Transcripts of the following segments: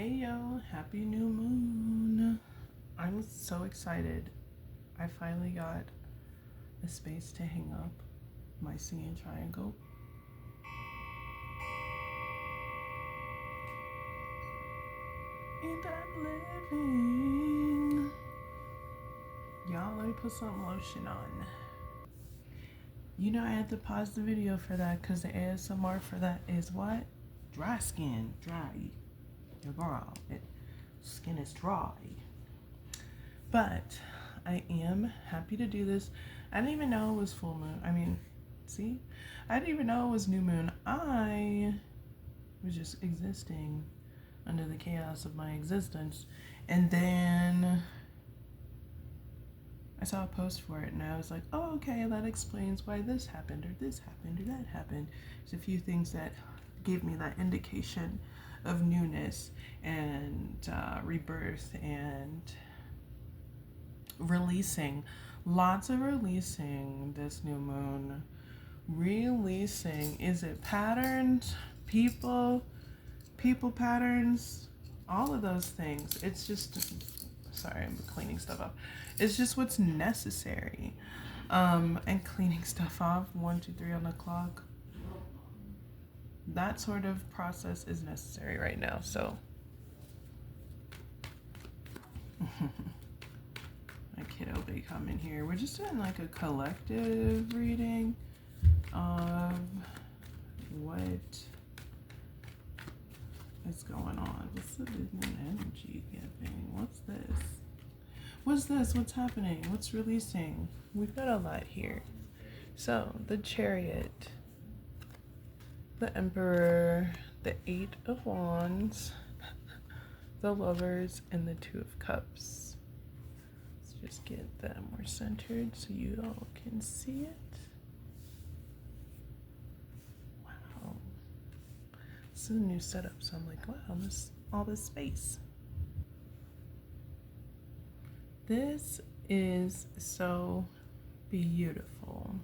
Hey yo, happy new moon. I'm so excited. I finally got a space to hang up my singing triangle. And I'm living. Y'all, let me put some lotion on. You know I had to pause the video for that because the ASMR for that is what? Dry skin. Dry. Your girl. Skin is dry. But I am happy to do this. I didn't even know it was full moon. I didn't even know it was new moon. I was just existing under the chaos of my existence. And then I saw a post for it and I was like, oh, okay, that explains why this happened or that happened. There's a few things that gave me that indication of newness and rebirth and releasing. Lots of releasing this new moon. Releasing. Is it patterns? People patterns? All of those things. It's just, sorry, I'm cleaning stuff up. It's just what's necessary. And cleaning stuff off, 1, 2, 3 on the clock. That sort of process is necessary right now, so. My kiddo may come in here. We're just doing like a collective reading of what is going on. What's the big moon energy giving? What's this? What's this? What's happening? What's releasing? We've got a lot here. So, the Chariot, the Emperor, the 8 of Wands, the Lovers, and the 2 of Cups. Let's just get them more centered so you all can see it. Wow. This is a new setup, so I'm like, wow, all this space. This is so beautiful.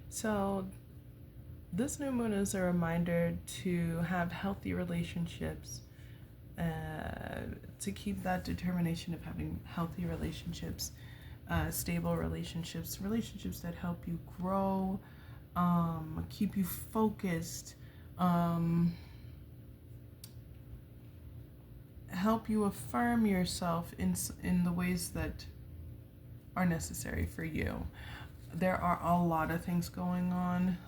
So this new moon is a reminder to have healthy relationships, to keep that determination of having healthy relationships, stable relationships that help you grow, keep you focused, help you affirm yourself in the ways that are necessary for you. There are a lot of things going on.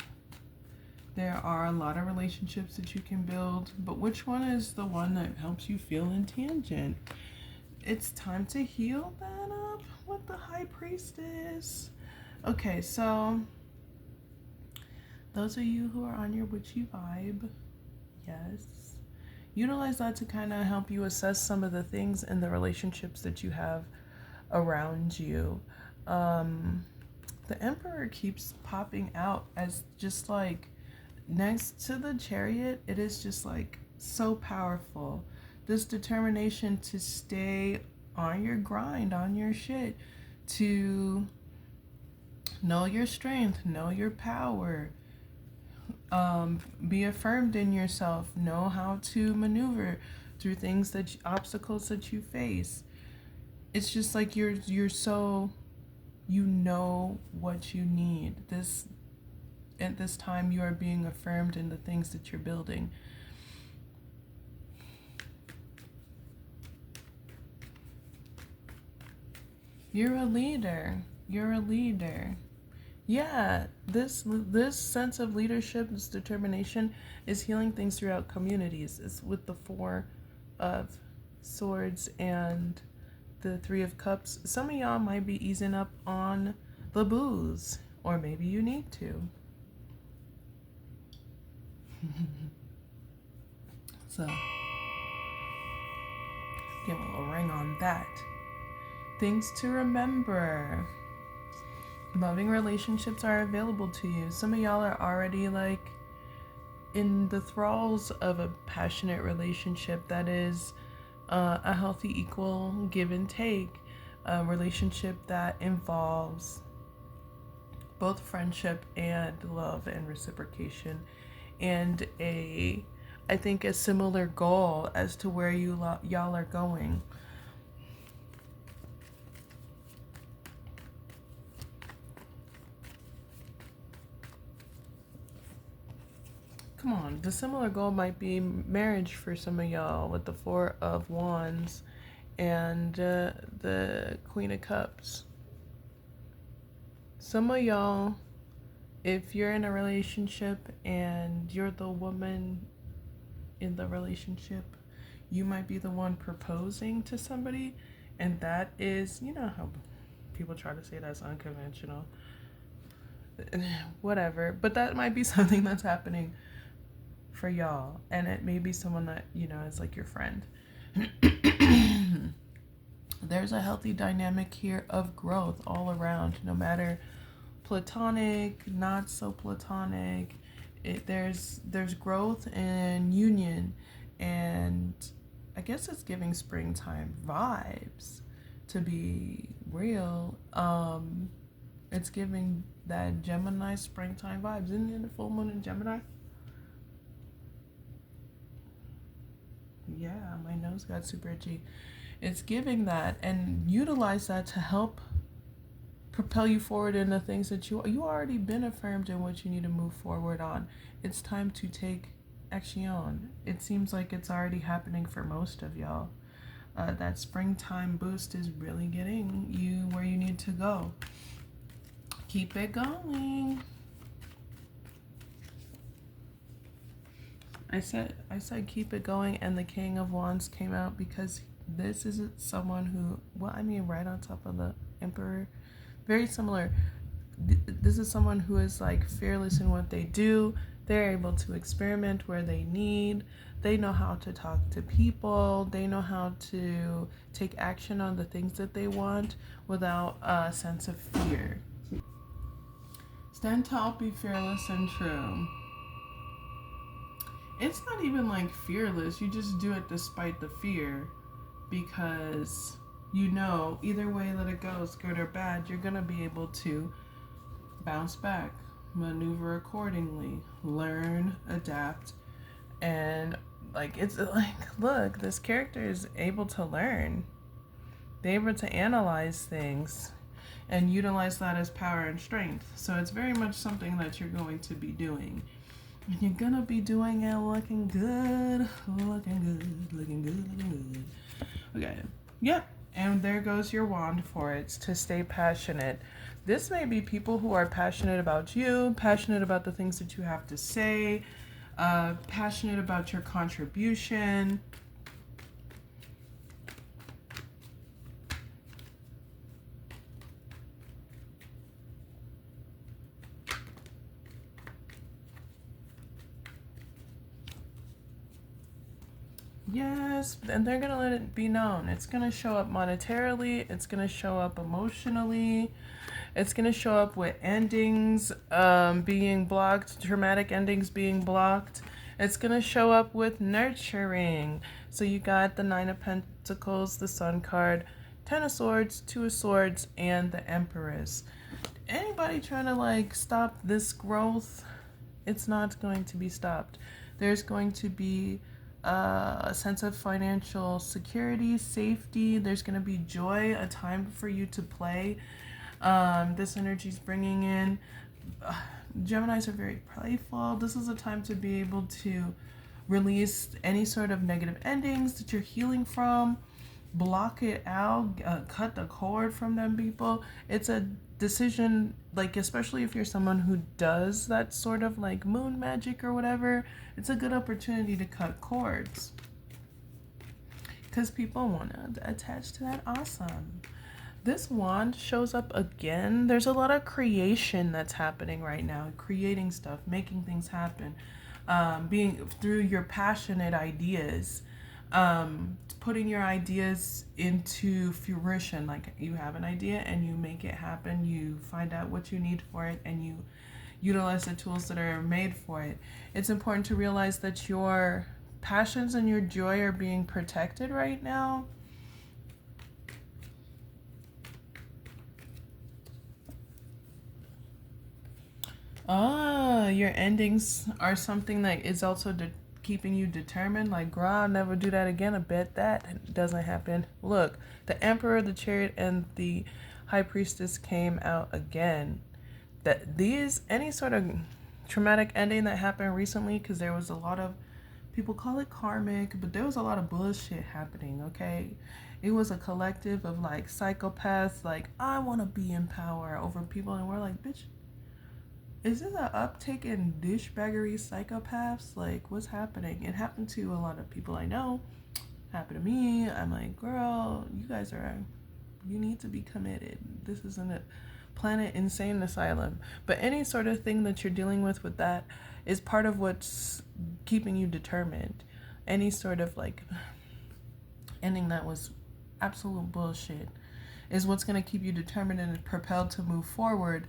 There are a lot of relationships that you can build, but which one is the one that helps you feel in tangent? It's time to heal that up with the High Priestess. Okay, so those of you who are on your witchy vibe, yes, utilize that to kind of help you assess some of the things in the relationships that you have around you. The Emperor keeps popping out as just like next to the Chariot. It is just like so powerful. This determination to stay on your grind, on your shit, to know your strength, know your power, be affirmed in yourself, know how to maneuver through things obstacles that you face. It's just like you're so, you know what you need. At this time you are being affirmed in the things that you're building. You're a leader. Yeah, this sense of leadership, this determination is healing things throughout communities. It's with the 4 of Swords and the 3 of Cups. Some of y'all might be easing up on the booze, or maybe you need to. So, give a little ring on that. Things to remember. Loving relationships are available to you. Some of y'all are already like in the thralls of a passionate relationship that is a healthy, equal give and take, a relationship that involves both friendship and love and reciprocation, and a I think, a similar goal as to where y'all are going. Come on, the similar goal might be marriage for some of y'all with the Four of Wands and the Queen of Cups. Some of y'all, if you're in a relationship and you're the woman in the relationship, you might be the one proposing to somebody, and that is, you know how people try to say that's unconventional, whatever, but that might be something that's happening for y'all, and it may be someone that, you know, is like your friend. There's a healthy dynamic here of growth all around, no matter platonic, not so platonic. There's growth and union, and I guess it's giving springtime vibes, to be real. It's giving that Gemini springtime vibes. Isn't it the full moon in Gemini? Yeah, my nose got super itchy. It's giving that, and utilize that to help propel you forward in the things that you already been affirmed in, what you need to move forward on. It's time to take action. It seems like it's already happening for most of y'all. That springtime boost is really getting you where you need to go. Keep it going. I said keep it going, and the King of Wands came out because this is someone who, well, I mean, right on top of the Emperor, very similar. This is someone who is like fearless in what they do. They're able to experiment where they need. They know how to talk to people. They know how to take action on the things that they want without a sense of fear. Stand tall, be fearless, and true. It's not even like fearless. You just do it despite the fear, because you know either way that it goes, good or bad, you're gonna be able to bounce back, maneuver accordingly, learn, adapt, and like, it's like, look, this character is able to learn. They're able to analyze things and utilize that as power and strength. So it's very much something that you're going to be doing. And you're gonna be doing it looking good, looking good, looking good, looking good. Okay, yep. And there goes your wand for it, to stay passionate. This may be people who are passionate about you, passionate about the things that you have to say, passionate about your contribution. Yes, and they're gonna let it be known. It's gonna show up monetarily, it's gonna show up emotionally, it's gonna show up with endings being blocked, dramatic endings being blocked. It's gonna show up with nurturing. So you got the Nine of Pentacles, the Sun card, Ten of Swords, Two of Swords, and the Empress. Anybody trying to like stop this growth, it's not going to be stopped. There's going to be a sense of financial security, safety. There's going to be joy, a time for you to play. This energy is bringing in. Geminis are very playful. This is a time to be able to release any sort of negative endings that you're healing from. Block it out, cut the cord from them, people. It's a decision, like, especially if you're someone who does that sort of like moon magic or whatever, it's a good opportunity to cut cords, because people want to attach to that. Awesome. This wand shows up again. There's a lot of creation that's happening right now, creating stuff, making things happen, being through your passionate ideas, putting your ideas into fruition. Like, you have an idea and you make it happen, you find out what you need for it, and you utilize the tools that are made for it. It's important to realize that your passions and your joy are being protected right now. Your endings are something that is also keeping you determined, like, girl, I'll never do that again. I bet that doesn't happen. Look, the Emperor, the Chariot, and the High Priestess came out again. That these, any sort of traumatic ending that happened recently, because there was a lot of, people call it karmic, but there was a lot of bullshit happening, okay? It was a collective of like psychopaths, like, I want to be in power over people, and we're like, bitch, is this an uptick in douchebaggery psychopaths? Like, what's happening? It happened to a lot of people I know. Happened to me. I'm like, girl, you guys are, you need to be committed. This isn't a planet insane asylum. But any sort of thing that you're dealing with that is part of what's keeping you determined. Any sort of like ending that was absolute bullshit is what's going to keep you determined and propelled to move forward.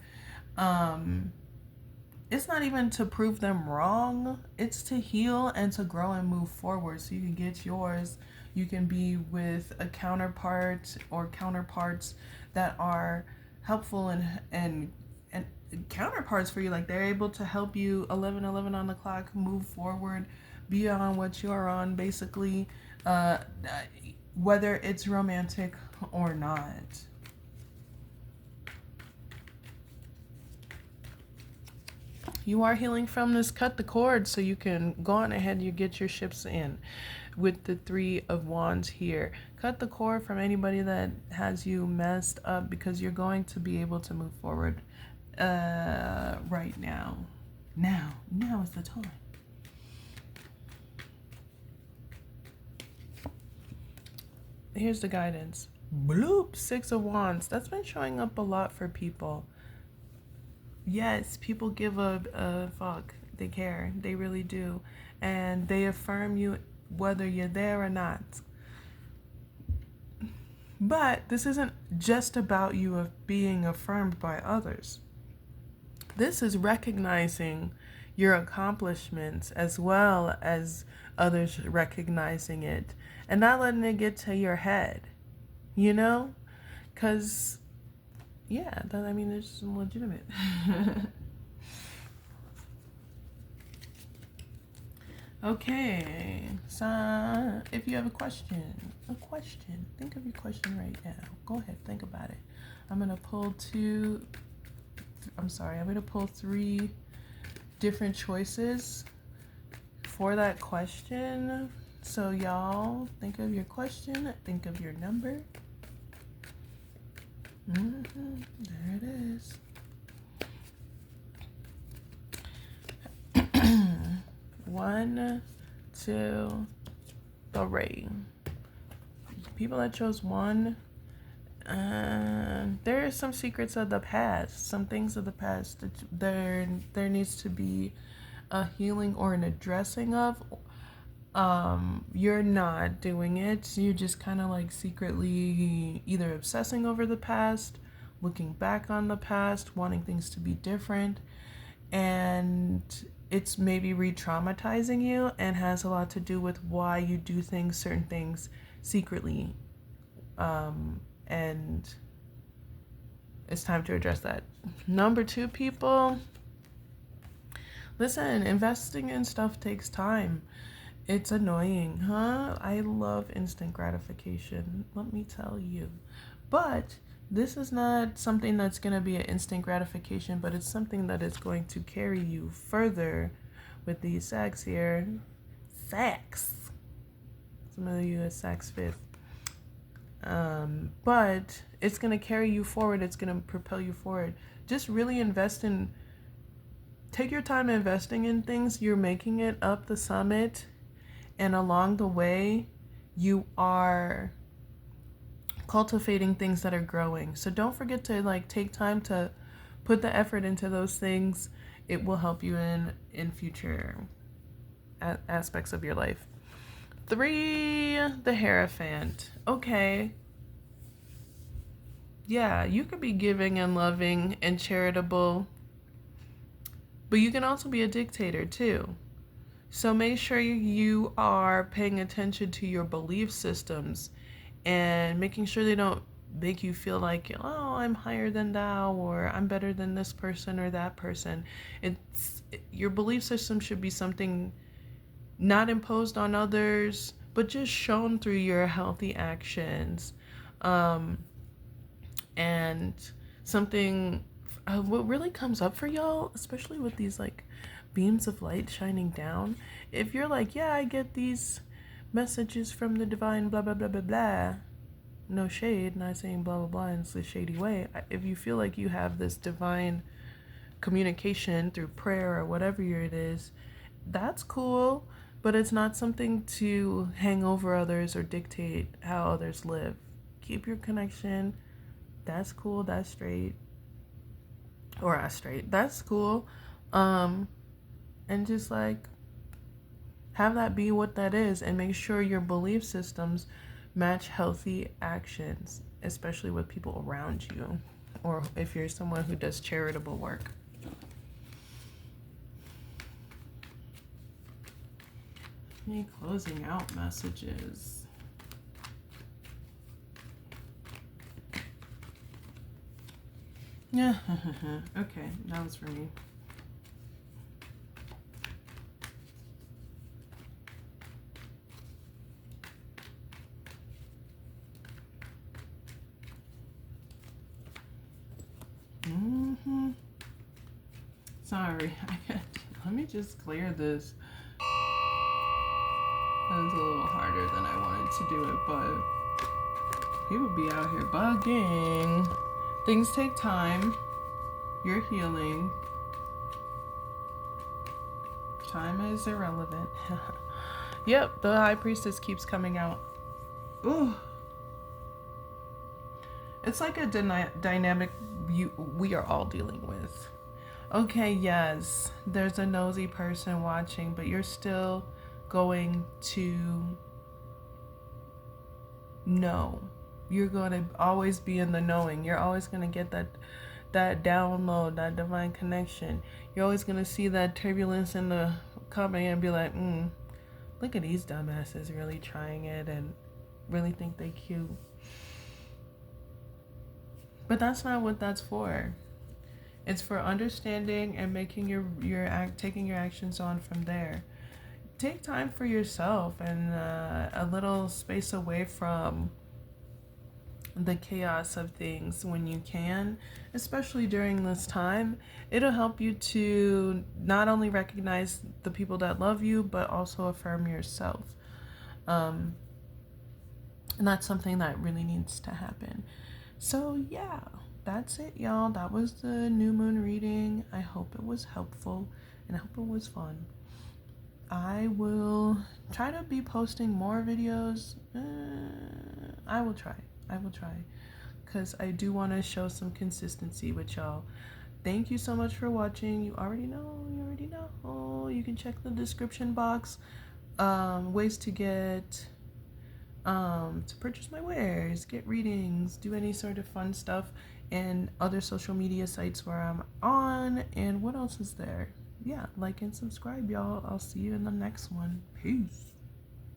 It's not even to prove them wrong. It's to heal and to grow and move forward so you can get yours. You can be with a counterpart or counterparts that are helpful and counterparts for you. Like, they're able to help you 11:11 on the clock move forward beyond what you're on, basically, whether it's romantic or not. You are healing from this. Cut the cord so you can go on ahead. You get your ships in with the Three of Wands here. Cut the cord from anybody that has you messed up, because you're going to be able to move forward right now. Now is the time. Here's the guidance. Bloop, Six of Wands. That's been showing up a lot for people. Yes, people give a fuck. They care. They really do. And they affirm you whether you're there or not. But this isn't just about you being affirmed by others. This is recognizing your accomplishments as well as others recognizing it. And not letting it get to your head. You know? Because, yeah, there's some legitimate. Okay, so if you have a question, think of your question right now. Go ahead, think about it. I'm going to pull three different choices for that question. So y'all, think of your question, think of your number. There it is. One, two, three. People that chose one, there are some secrets of the past, some things of the past that there needs to be a healing or an addressing of. You're not doing it. You're just kind of like secretly either obsessing over the past, looking back on the past, wanting things to be different, and it's maybe re-traumatizing you and has a lot to do with why you do certain things secretly. And it's time to address that. Number two, people, listen, investing in stuff takes time. It's annoying, huh? I love instant gratification, let me tell you. But this is not something that's going to be an instant gratification, but it's something that is going to carry you further with these sacks here. Sacks. Some of you is sacks fifth. But it's going to carry you forward. It's going to propel you forward. Just really take your time investing in things. You're making it up the summit. And along the way, you are cultivating things that are growing. So don't forget to take time to put the effort into those things. It will help you in future aspects of your life. 3, the Hierophant. Okay. Yeah, you could be giving and loving and charitable, but you can also be a dictator too. So make sure you are paying attention to your belief systems and making sure they don't make you feel like, oh, I'm higher than thou, or I'm better than this person or that person. Your belief system should be something not imposed on others, but just shown through your healthy actions. Um, and something, what really comes up for y'all, especially with these like beams of light shining down, if you're like, yeah, I get these messages from the divine, blah, blah, blah, blah, blah. No shade, not saying blah, blah, blah in a shady way. If you feel like you have this divine communication through prayer or whatever it is, that's cool, but it's not something to hang over others or dictate how others live. Keep your connection. That's cool. That's straight. Or that's straight. That's cool. And just like have that be what that is, and make sure your belief systems match healthy actions, especially with people around you, or if you're someone who does charitable work. Any closing out messages? Yeah. Okay, that was for me. Sorry, let me just clear this. That was a little harder than I wanted to do it, but people be out here bugging. Things take time. You're healing. Time is irrelevant. Yep, the High Priestess keeps coming out. Ooh. It's like a dynamic we are all dealing with. Okay, yes, there's a nosy person watching, but you're still going to know. You're going to always be in the knowing. You're always going to get that download, that divine connection. You're always going to see that turbulence in the company and be like, look at these dumbasses really trying it and really think they cute. But that's not what that's for. It's for understanding and making taking your actions on from there. Take time for yourself and a little space away from the chaos of things when you can, especially during this time. It'll help you to not only recognize the people that love you, but also affirm yourself. And that's something that really needs to happen. So yeah, that's it, y'all. That was the new moon reading. I hope it was helpful and I hope it was fun. I will try to be posting more videos. I will try because I do want to show some consistency with y'all. Thank you so much for watching. You already know. You can check the description box. Ways to get to purchase my wares, get readings, do any sort of fun stuff, and other social media sites where I'm on. And what else is there? Yeah, like and subscribe, y'all. I'll see you in the next one. Peace.